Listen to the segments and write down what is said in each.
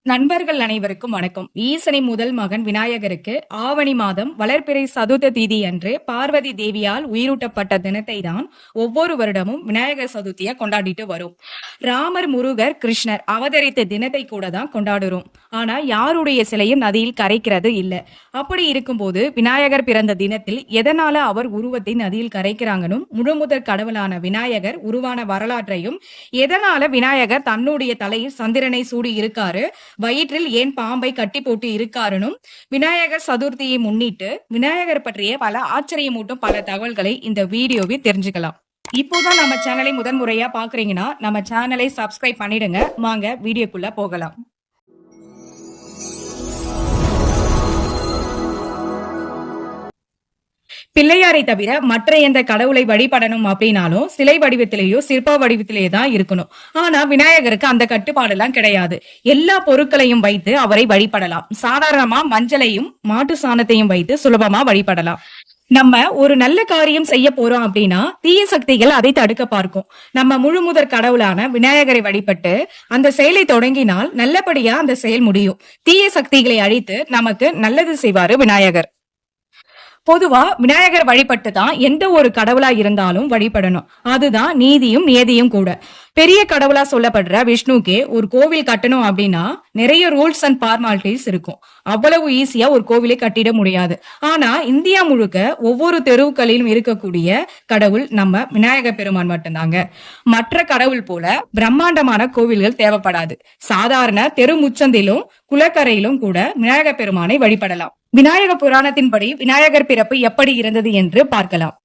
நண்பர்கள் அனைவருக்கும் வணக்கம். ஈசனை முதல் மகன் விநாயகருக்கு ஆவணி மாதம் வளர்பிறை சதுர்த்த தீதி அன்று பார்வதி தேவியால் உயிரூட்டப்பட்ட தினத்தை தான் ஒவ்வொரு வருடமும் விநாயகர் சதுர்த்தியா கொண்டாடிட்டு வரும். ராமர், முருகர், கிருஷ்ணர் அவதரித்த தினத்தை கூட தான் கொண்டாடுறோம். ஆனா யாருடைய சிலையும் நதியில் கரைக்கிறது இல்ல. அப்படி இருக்கும்போது விநாயகர் பிறந்த தினத்தில் எதனால அவர் உருவத்தை நதியில் கரைக்கிறாங்கன்னு முழுமுதற் கடவுளான விநாயகர் உருவான வரலாற்றையும், எதனால விநாயகர் தன்னுடைய தலையில் சந்திரனை சூடி இருக்காரு, வயிற்றில் ஏன் பாம்பை கட்டி போட்டு இருக்காருனும், விநாயகர் சதுர்த்தியை முன்னிட்டு விநாயகர் பற்றிய பல ஆச்சரியமூட்டும் பல தகவல்களை இந்த வீடியோவில் தெரிஞ்சுக்கலாம். இப்போதான் நம்ம சேனலை முதன்முறையா பாக்குறீங்கன்னா நம்ம சேனலை சப்ஸ்கிரைப் பண்ணிடுங்க. வாங்க வீடியோக்குள்ள போகலாம். பிள்ளையாரை தவிர மற்ற எந்த கடவுளை வழிபடணும் அப்படின்னாலும் சிலை வடிவத்திலேயோ சிற்ப வடிவத்திலேயே தான் இருக்கணும். ஆனா விநாயகருக்கு அந்த கட்டுப்பாடு எல்லாம் கிடையாது. எல்லா பொருட்களையும் வைத்து அவரை வழிபடலாம். சாதாரணமா மஞ்சளையும் மாட்டு சாணத்தையும் வைத்து சுலபமா வழிபடலாம். நம்ம ஒரு நல்ல காரியம் செய்ய போறோம் அப்படின்னா தீய சக்திகள் அதை தடுக்க பார்க்கும். நம்ம முழுமுதற் கடவுளான விநாயகரை வழிபட்டு அந்த செயலை தொடங்கினால் நல்லபடியா அந்த செயல் முடியும். தீய சக்திகளை அழித்து நமக்கு நல்லது செய்வாரு விநாயகர். பொதுவா விநாயகர் வழிபட்டு தான் எந்த ஒரு கடவுளா இருந்தாலும் வழிபடணும். அதுதான் நீதியும் நியதியும் கூட. பெரிய கடவுளா சொல்லப்படுற விஷ்ணுக்கே ஒரு கோவில் கட்டணும் அப்படின்னா நிறைய ரூல்ஸ் அண்ட் ஃபார்மாலிட்டிஸ் இருக்கும். அவ்வளவு ஈஸியா ஒரு கோவிலை கட்டிட முடியாது. ஆனா இந்தியா முழுக்க ஒவ்வொரு தெருவுகளிலும் இருக்கக்கூடிய கடவுள் நம்ம விநாயகர் பெருமான் மட்டும்தாங்க. மற்ற கடவுள் போல பிரம்மாண்டமான கோவில்கள் தேவைப்படாது. சாதாரண தெரு முச்சந்திலும் குளக்கரையிலும் கூட விநாயகர் பெருமானை வழிபடலாம். விநாயக புராணத்தின்படி விநாயகர் பிறப்பு எப்படி இருந்தது என்று பார்க்கலாம்.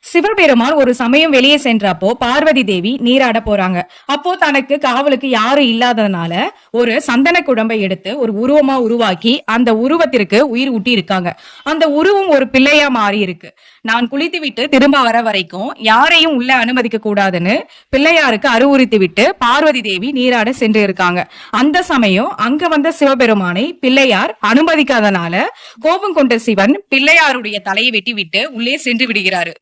சிவபெருமான் ஒரு சமயம் வெளியே சென்றப்போ பார்வதி தேவி நீராட போறாங்க. அப்போ தனக்கு காவலுக்கு யாரும் இல்லாததுனால ஒரு சந்தன குடம்பை எடுத்து ஒரு உருவமா உருவாக்கி அந்த உருவத்திற்கு உயிர் ஊட்டி இருக்காங்க. அந்த உருவம் ஒரு பிள்ளையா மாறி இருக்கு. நான் குளித்து விட்டு திரும்ப வர வரைக்கும் யாரையும் உள்ள அனுமதிக்க கூடாதுன்னு பிள்ளையாருக்கு அறிவுறுத்தி விட்டு பார்வதி தேவி நீராட சென்று இருக்காங்க. அந்த சமயம் அங்க வந்த சிவபெருமானை பிள்ளையார் அனுமதிக்காதனால கோபம் கொண்ட சிவன் பிள்ளையாருடைய தலையை வெட்டி விட்டு உள்ளே சென்று விடுகிறாரு.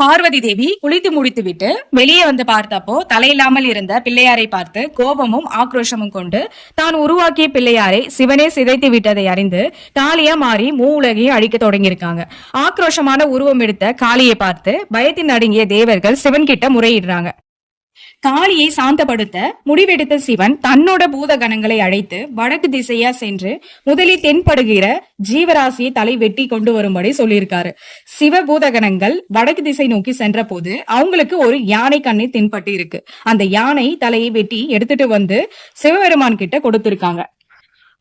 பார்வதி தேவி குளித்து முடித்து விட்டு வெளியே வந்து பார்த்தப்போ தலையில்லாமல் இருந்த பிள்ளையாரை பார்த்து கோபமும் ஆக்ரோஷமும் கொண்டு தான் உருவாக்கிய பிள்ளையாரை சிவனே சிதைத்து விட்டதை அறிந்து காளியா மாறி உலகையும் அழிக்க தொடங்கியிருக்காங்க. ஆக்ரோஷமான உருவம் எடுத்த காளியை பார்த்து பயத்தின் நடுங்கிய தேவர்கள் சிவன் கிட்ட முறையிடுறாங்க. காளியை சாந்தப்படுத்த முடிவெடுத்த சிவன் தன்னோட பூத கணங்களை அழைத்து வடக்கு திசையா சென்று முதலில் தென்படுகிற ஜீவராசியை தலை வெட்டி கொண்டு வரும்படி சொல்லியிருக்காரு. சிவ பூதகணங்கள் வடக்கு திசை நோக்கி சென்ற போது அவங்களுக்கு ஒரு யானை கண்ணை தென்பட்டு இருக்கு. அந்த யானை தலையை வெட்டி எடுத்துட்டு வந்து சிவபெருமான் கிட்ட கொடுத்திருக்காங்க.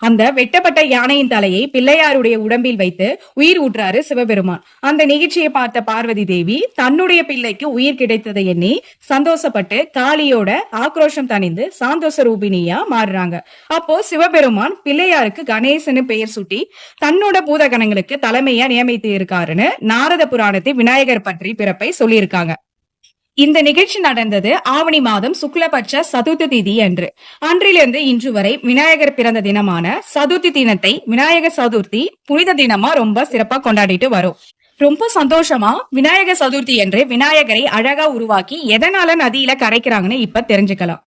அந்த வெட்டப்பட்ட யானையின் தலையை பிள்ளையாருடைய உடம்பில் வைத்து உயிர் ஊற்றாரு சிவபெருமான். அந்த நிகழ்ச்சியை பார்த்த பார்வதி தேவி தன்னுடைய பிள்ளைக்கு உயிர் கிடைத்ததை எண்ணி சந்தோஷப்பட்டு காளியோட ஆக்ரோஷம் தணிந்து சாந்தோஷ ரூபினியா மாறுறாங்க. அப்போ சிவபெருமான் பிள்ளையாருக்கு கணேசன்னு பெயர் சூட்டி தன்னோட பூதகணங்களுக்கு தலைமையா நியமித்து இருக்காருன்னு நாரத புராணத்தை விநாயகர் பற்றி பிறப்பை சொல்லியிருக்காங்க. இந்த நிகழ்ச்சி நடந்தது ஆவணி மாதம் சுக்லபட்ச சதுர்த்தி திதி அன்று. அன்றிலிருந்து இன்று வரை விநாயகர் பிறந்த தினமான சதுர்த்தி தினத்தை விநாயகர் சதுர்த்தி புனித தினமா ரொம்ப சிறப்பா கொண்டாடிட்டு வரும். ரொம்ப சந்தோஷமா விநாயகர் சதுர்த்தி என்று விநாயகரை அழகா உருவாக்கி எதனால நதியில கரைக்கிறாங்கன்னு இப்ப தெரிஞ்சுக்கலாம்.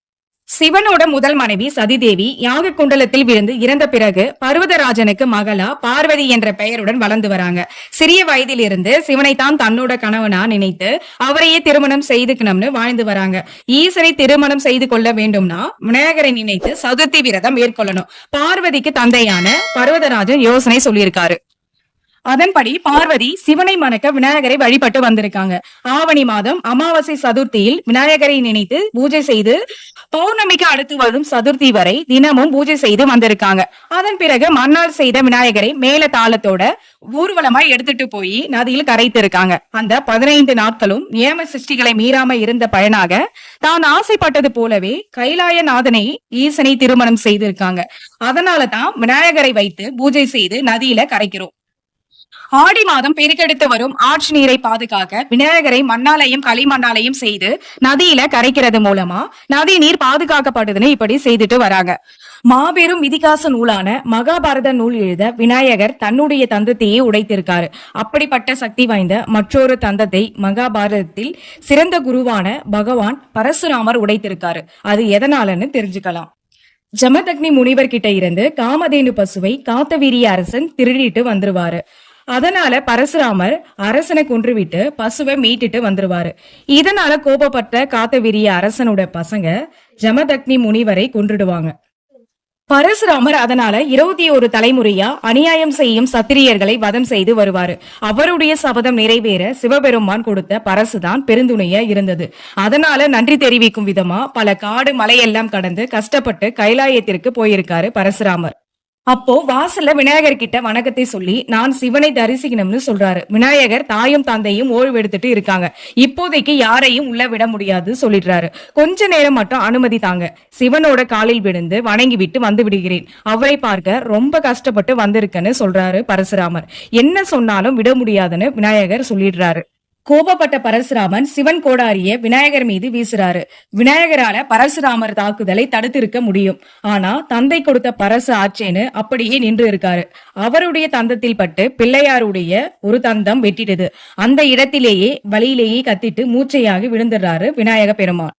சிவனோட முதல் மனைவி சதிதேவி யாக குண்டலத்தில் விழுந்து இறந்த பிறகு பர்வதராஜனுக்கு மகளா பார்வதி என்ற பெயருடன் வளர்ந்து வராங்க. சிறிய வயதில் இருந்து சிவனை தான் தன்னோட கணவனா நினைத்து அவரையே திருமணம் செய்துக்கணும்னு வாழ்ந்து வராங்க. ஈசனை திருமணம் செய்து கொள்ள வேண்டும்னா விநாயகரை நினைத்து சதுர்த்தி விரதம் மேற்கொள்ளணும். பார்வதிக்கு தந்தையான பர்வதராஜன் யோசனை சொல்லியிருக்காரு. அதன்படி பார்வதி சிவனை மணக்க விநாயகரை வழிபட்டு வந்திருக்காங்க. ஆவணி மாதம் அமாவாசை சதுர்த்தியில் விநாயகரை நினைத்து பூஜை செய்து பௌர்ணமிக்கு அடுத்து வரும் சதுர்த்தி வரை தினமும் பூஜை செய்து வந்திருக்காங்க. அதன் பிறகு மறுநாள் செய்த விநாயகரை மேல தாளத்தோட ஊர்வலமாய் எடுத்துட்டு போய் நதியில் கரைத்து இருக்காங்க. அந்த 15 நாட்களும் நியம சிருஷ்டிகளை மீறாம இருந்த பயனாக தான் ஆசைப்பட்டது போலவே கைலாயநாதனை ஈசனை திருமணம் செய்திருக்காங்க. அதனாலதான் விநாயகரை வைத்து பூஜை செய்து நதியில கரைக்கிறோம். ஆடி மாதம் பெருக்கெடுத்து வரும் ஆற்று நீரை பாதுகாக்க விநாயகரை மண்ணாலையும் களிமண்ணாலையும் செய்து நதியில கரைக்கிறது மூலமா நதி நீர் பாதுகாக்கப்படுதுன்னு இப்படி செய்துட்டு வராங்க. மாபெரும் இதிகாச நூலான மகாபாரத நூல் எழுத விநாயகர் தன்னுடைய தந்தத்தையே உடைத்திருக்காரு. அப்படிப்பட்ட சக்தி வாய்ந்த மற்றொரு தந்தத்தை மகாபாரதத்தில் சிறந்த குருவான பகவான் பரசுராமர் உடைத்திருக்காரு. அது எதனாலன்னு தெரிஞ்சுக்கலாம். ஜமதக்னி முனிவர் கிட்ட இருந்து காமதேனு பசுவை காத்தவீரிய அரசன் திருடிட்டு வந்துருவாரு. அதனால பரசுராமர் அரசனை கொன்றுவிட்டு பசுவை மீட்டுட்டு வந்துருவாரு. இதனால கோபப்பட்ட காத்தவீரிய அரசனோட பசங்க ஜமதக்னி முனிவரை கொன்றுடுவாங்க. பரசுராமர் அதனால 21 தலைமுறையா அநியாயம் செய்யும் சத்திரியர்களை வதம் செய்து வருவாரு. அவருடைய சபதம் நிறைவேற சிவபெருமான் கொடுத்த பரசுதான் பெருந்துணையா இருந்தது. அதனால நன்றி தெரிவிக்கும் விதமா பல காடு மலையெல்லாம் கடந்து கஷ்டப்பட்டு கைலாயத்திற்கு போயிருக்காரு பரசுராமர். அப்போ வாசல்ல விநாயகர் கிட்ட வணக்கத்தை சொல்லி நான் சிவனை தரிசிக்கணும்னு சொல்றாரு. விநாயகர் தாயும் தந்தையும் ஓய்வு எடுத்துட்டு இருக்காங்க, இப்போதைக்கு யாரையும் உள்ள விட முடியாது சொல்லிடுறாரு. கொஞ்ச நேரம் மட்டும் அனுமதி தாங்க, சிவனோட காலில் விழுந்து வணங்கி விட்டு வந்து விடுகிறேன். அவரை பார்க்க ரொம்ப கஷ்டப்பட்டு வந்திருக்கன்னு சொல்றாரு பரசுராமர். என்ன சொன்னாலும் விட முடியாதுன்னு விநாயகர் சொல்லிடுறாரு. கோபப்பட்ட பரசுராமன் சிவன் கோடாரிய விநாயகர் மீது வீசுறாரு. விநாயகரால பரசுராமர் தாக்குதலை தடுத்திருக்க முடியும். ஆனா தந்தை கொடுத்த பரசு ஆச்சேன்னு அப்படியே நின்று இருக்காரு. அவருடைய தந்தத்தில் பட்டு பிள்ளையாருடைய ஒரு தந்தம் வெட்டிடுது. அந்த இடத்திலேயே வழியிலேயே கத்திட்டு மூச்சையாகி விழுந்துடுறாரு விநாயக பெருமான்.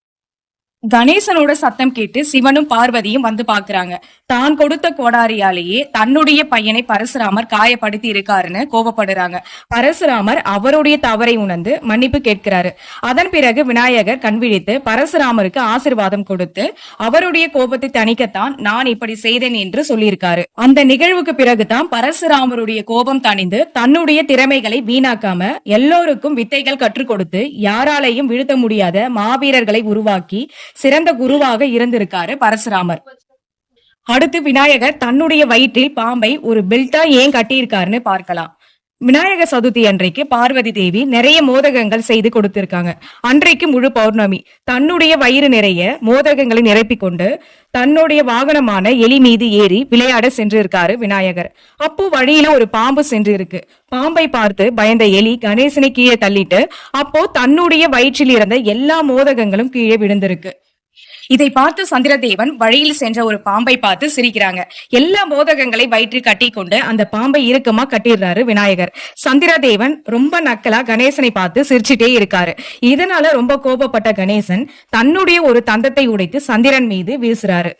கணேசனோட சத்தம் கேட்டு சிவனும் பார்வதியும் வந்து பாக்குறாங்க. தான் கொடுத்த கோடாரியாலேயே தன்னுடைய பையனை பரசுராமர் காயப்படுத்தி இருக்காருன்னு கோபப்படுறாங்க. பரசுராமர் அவருடைய தவறை உணர்ந்து மன்னிப்பு கேட்கிறாரு. அதன் பிறகு விநாயகர் கண்விழித்து பரசுராமருக்கு ஆசிர்வாதம் கொடுத்து அவருடைய கோபத்தை தணிக்கத்தான் நான் இப்படி செய்தேன் என்று சொல்லியிருக்காரு. அந்த நிகழ்வுக்கு பிறகுதான் பரசுராமருடைய கோபம் தணிந்து தன்னுடைய திறமைகளை வீணாக்காம எல்லோருக்கும் வித்தைகள் கற்றுக் கொடுத்து யாராலையும் வீழ்த்த முடியாத மாவீரர்களை உருவாக்கி சிறந்த குருவாக இருந்திருக்காரு பரசுராமர். அடுத்து விநாயகர் தன்னுடைய வயிற்றில் பாம்பை ஒரு பெல்ட்டா ஏன் கட்டியிருக்காருன்னு பார்க்கலாம். விநாயகர் சதுர்த்தி அன்றைக்கு பார்வதி தேவி நிறைய மோதகங்கள் செய்து கொடுத்திருக்காங்க. அன்றைக்கு முழு பௌர்ணமி. தன்னுடைய வயிறு நிறைய மோதகங்களை நிரப்பிக் கொண்டு தன்னுடைய வாகனமான எலி மீது ஏறி விளையாட சென்றிருக்காரு விநாயகர். அப்போ வழியில ஒரு பாம்பு சென்று இருக்கு. பாம்பை பார்த்து பயந்த எலி கணேசனை கீழே தள்ளிட்டு அப்போ தன்னுடைய வயிற்றில் இருந்த எல்லா மோதகங்களும் கீழே விழுந்திருக்கு. இதை பார்த்து சந்திரதேவன் வழியில் சென்ற ஒரு பாம்பை பார்த்து சிரிக்கிறாங்க. எல்லா மோதகங்களை வயிற்று கட்டி கொண்டு அந்த பாம்பை இறுக்கமா கட்டிடுறாரு விநாயகர். சந்திரதேவன் ரொம்ப நக்கலா கணேசனை பார்த்து சிரிச்சுட்டே இருக்காரு. இதனால ரொம்ப கோபப்பட்ட கணேசன் தன்னுடைய ஒரு தந்தத்தை உடைத்து சந்திரன் மீது வீசுறாரு.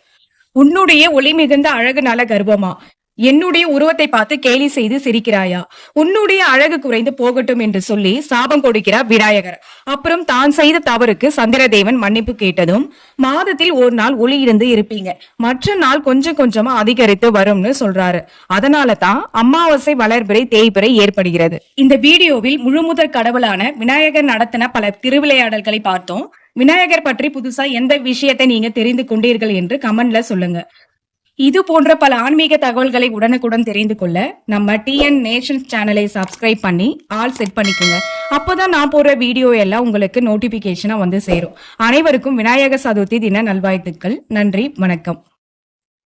உன்னுடைய ஒளி மிகுந்த அழகு நல கர்ப்பமா, என்னுடைய உருவத்தை பார்த்து கேலி செய்து சிரிக்கிறாயா, உன்னுடைய அழகு குறைந்து போகட்டும் என்று சொல்லி சாபம் கொடுக்கிறார் விநாயகர். அப்புறம் தான் செய்த தவறுக்கு சந்திரதேவன் மன்னிப்பு கேட்டதும் மாதத்தில் ஒரு நாள் ஒளி இருந்து இருப்பீங்க, மற்ற நாள் கொஞ்சம் கொஞ்சமா அதிகரித்து வரும்னு சொல்றாரு. அதனால தான் அமாவாசை வளர்பிறை தேய்பிறை ஏற்படுகிறது. இந்த வீடியோவில் முழுமுதற் கடவுளான விநாயகர் நடத்தின பல திருவிளையாடல்களை பார்த்தோம். விநாயகர் பற்றி புதுசா எந்த விஷயத்தை நீங்க தெரிந்து கொண்டீர்கள் என்று கமெண்ட்ல சொல்லுங்க. இது போன்ற பல ஆன்மீக தகவல்களை உடனுக்குடன் தெரிந்து கொள்ள நம்ம டிஎன் நேஷன்ஸ் சேனலை சப்ஸ்கிரைப் பண்ணி ஆல் செட் பண்ணிக்கோங்க. அப்போதான் நான் போடுற வீடியோ எல்லாம் உங்களுக்கு நோட்டிபிகேஷனா வந்து சேரும். அனைவருக்கும் விநாயகர் சதுர்த்தி தின நல்வாழ்த்துக்கள். நன்றி, வணக்கம்.